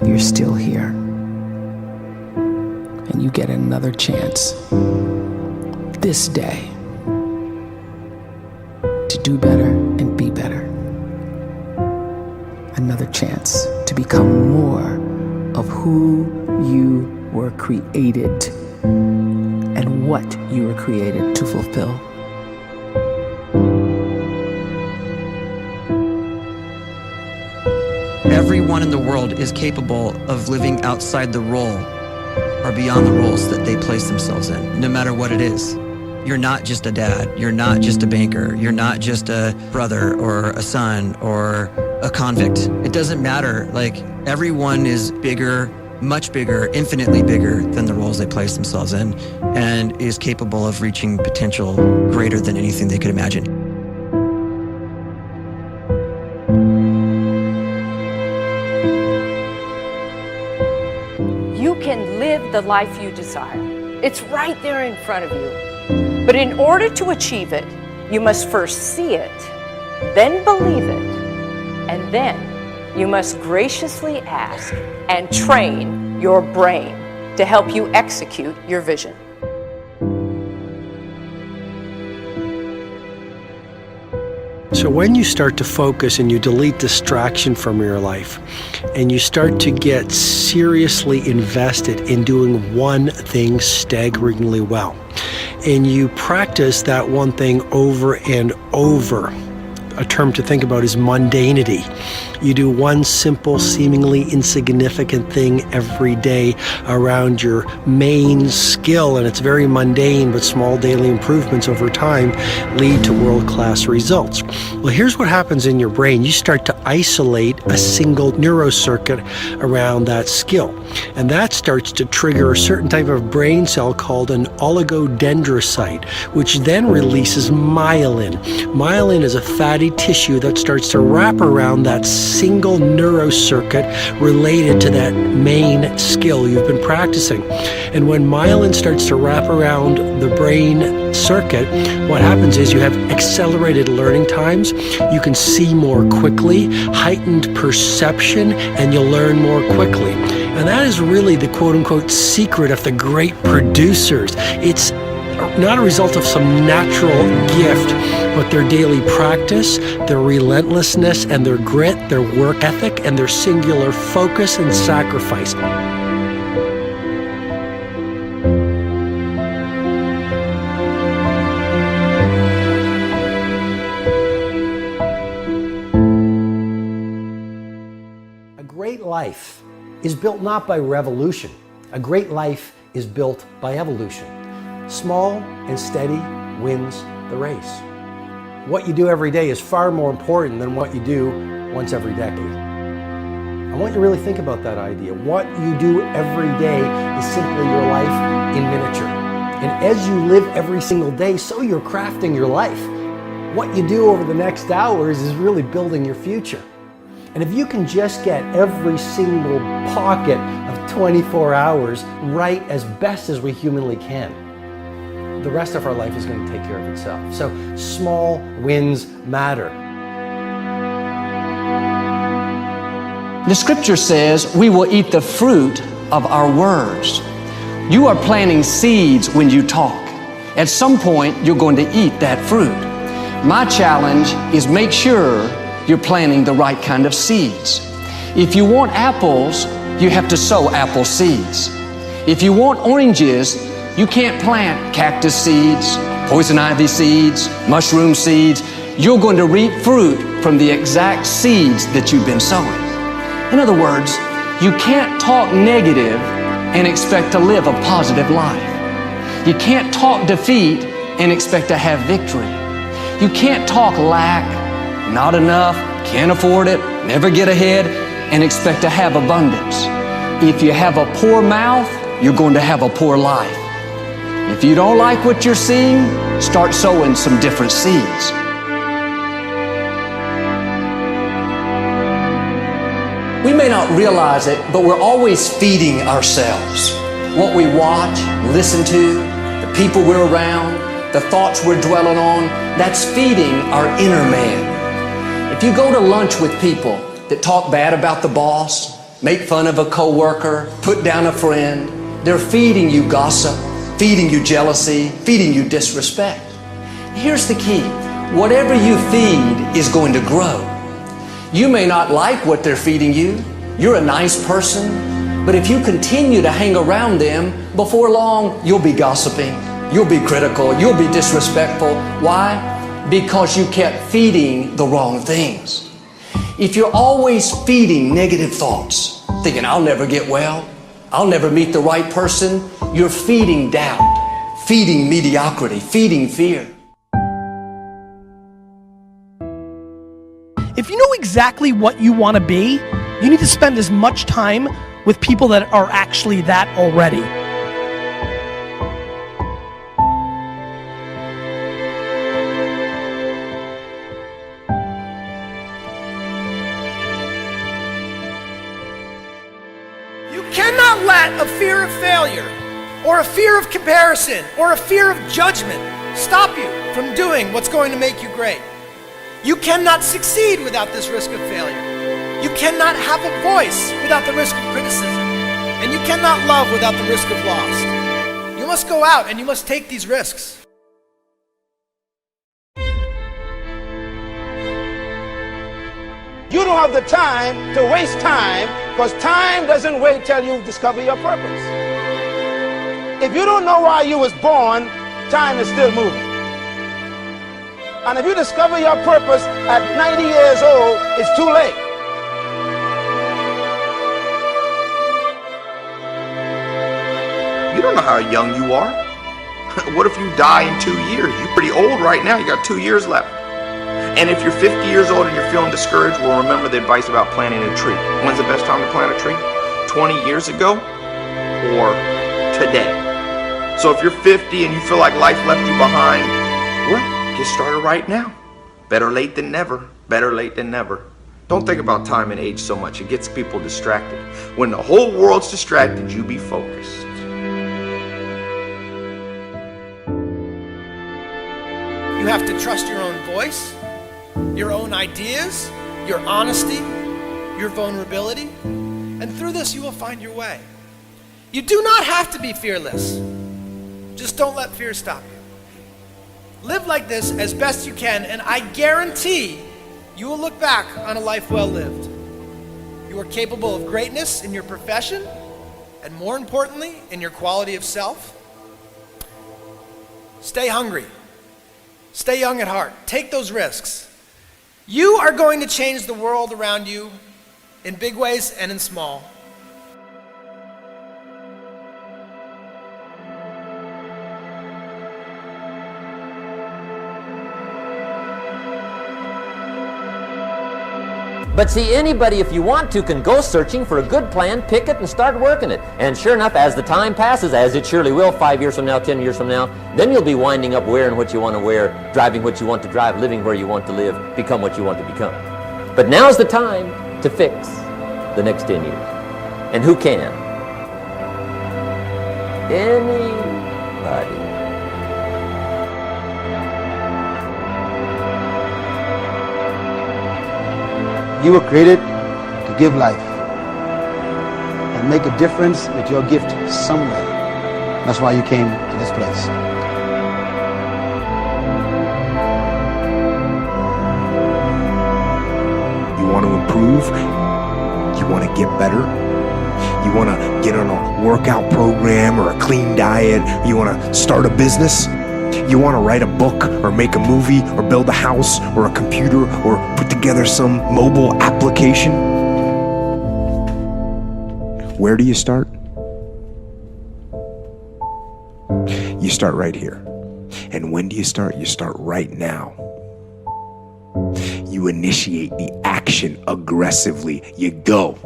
you're still here. And you get another chance this day to do better and be better. Another chance to become more of who you were created and what you were created to fulfill. Everyone in the world is capable of living outside the role or beyond the roles that they place themselves in, no matter what it is. You're not just a dad, you're not just a banker, you're not just a brother or a son or a convict. It doesn't matter. Like, everyone is bigger, much bigger, infinitely bigger than the roles they place themselves in, and is capable of reaching potential greater than anything they could imagine. You can live the life you desire. It's right there in front of you. But in order to achieve it, you must first see it, then believe it, and then you must graciously ask and train your brain to help you execute your vision. So when you start to focus and you delete distraction from your life, and you start to get seriously invested in doing one thing staggeringly well, and you practice that one thing over and over, a term to think about is mundanity. You do one simple, seemingly insignificant thing every day around your main skill, and it's very mundane, but small daily improvements over time lead to world-class results. Well, here's what happens in your brain. You start to isolate a single neurocircuit around that skill, and that starts to trigger a certain type of brain cell called an oligodendrocyte, which then releases myelin. Myelin is a fatty tissue that starts to wrap around that single neurocircuit related to that main skill you've been practicing. And when myelin starts to wrap around the brain circuit, what happens is you have accelerated learning times, you can see more quickly, heightened perception, and you'll learn more quickly. And that is really the quote-unquote secret of the great producers. It's not a result of some natural gift, but their daily practice, their relentlessness and their grit, their work ethic, and their singular focus and sacrifice. A great life is built not by revolution. A great life is built by evolution. Small and steady wins the race. What you do every day is far more important than what you do once every decade. I want you to really think about that idea. What you do every day is simply your life in miniature. And as you live every single day, so you're crafting your life. What you do over the next hours is really building your future. And if you can just get every single pocket of 24 hours right as best as we humanly can, the rest of our life is going to take care of itself. So small wins matter. The scripture says we will eat the fruit of our words. You are planting seeds when you talk. At some point, you're going to eat that fruit. My challenge is make sure you're planting the right kind of seeds. If you want apples, you have to sow apple seeds. If you want oranges, you can't plant cactus seeds, poison ivy seeds, mushroom seeds. You're going to reap fruit from the exact seeds that you've been sowing. In other words, you can't talk negative and expect to live a positive life. You can't talk defeat and expect to have victory. You can't talk lack, not enough, can't afford it, never get ahead, and expect to have abundance. If you have a poor mouth, you're going to have a poor life. If you don't like what you're seeing, start sowing some different seeds. We may not realize it, but we're always feeding ourselves. What we watch, listen to, the people we're around, the thoughts we're dwelling on, that's feeding our inner man. If you go to lunch with people that talk bad about the boss, make fun of a coworker, put down a friend. They're feeding you gossip, feeding you jealousy, feeding you disrespect. Here's the key. Whatever you feed is going to grow. You may not like what they're feeding you. You're a nice person, but if you continue to hang around them, before long, you'll be gossiping, you'll be critical, you'll be disrespectful. Why? Because you kept feeding the wrong things. If you're always feeding negative thoughts, thinking, I'll never get well, I'll never meet the right person, you're feeding doubt, feeding mediocrity, feeding fear. If you know exactly what you want to be, you need to spend as much time with people that are actually that already. You cannot let a fear of failure, or a fear of comparison, or a fear of judgment stop you from doing what's going to make you great. You cannot succeed without this risk of failure. You cannot have a voice without the risk of criticism. And you cannot love without the risk of loss. You must go out and you must take these risks. You don't have the time to waste time, because time doesn't wait till you discover your purpose. If you don't know why you was born, time is still moving. And if you discover your purpose at 90 years old, it's too late. You don't know how young you are. What if you die in 2 years? You're pretty old right now. You got 2 years left. And if you're 50 years old and you're feeling discouraged, well, remember the advice about planting a tree. When's the best time to plant a tree? 20 years ago or today? So if you're 50 and you feel like life left you behind, well, get started right now. Better late than never. Better late than never. Don't think about time and age so much. It gets people distracted. When the whole world's distracted, you be focused. You have to trust your own voice, your own ideas, your honesty, your vulnerability, and through this you will find your way. You do not have to be fearless. Just don't let fear stop you. Live like this as best you can, and I guarantee you will look back on a life well lived. You are capable of greatness in your profession, and more importantly, in your quality of self. Stay hungry. Stay young at heart. Take those risks. You are going to change the world around you in big ways and in small. But see, anybody, if you want to, can go searching for a good plan, pick it, and start working it. And sure enough, as the time passes, as it surely will 5 years from now, 10 years from now, then you'll be winding up wearing what you want to wear, driving what you want to drive, living where you want to live, become what you want to become. But now's the time to fix the next 10 years. And who can? Anybody. You were created to give life and make a difference with your gift somewhere. That's why you came to this place. You want to improve? You want to get better? You want to get on a workout program or a clean diet? You want to start a business? You want to write a book or make a movie or build a house or a computer or put together some mobile application? Where do you start? You start right here. And when do you start? You start right now. You initiate the action aggressively. You go.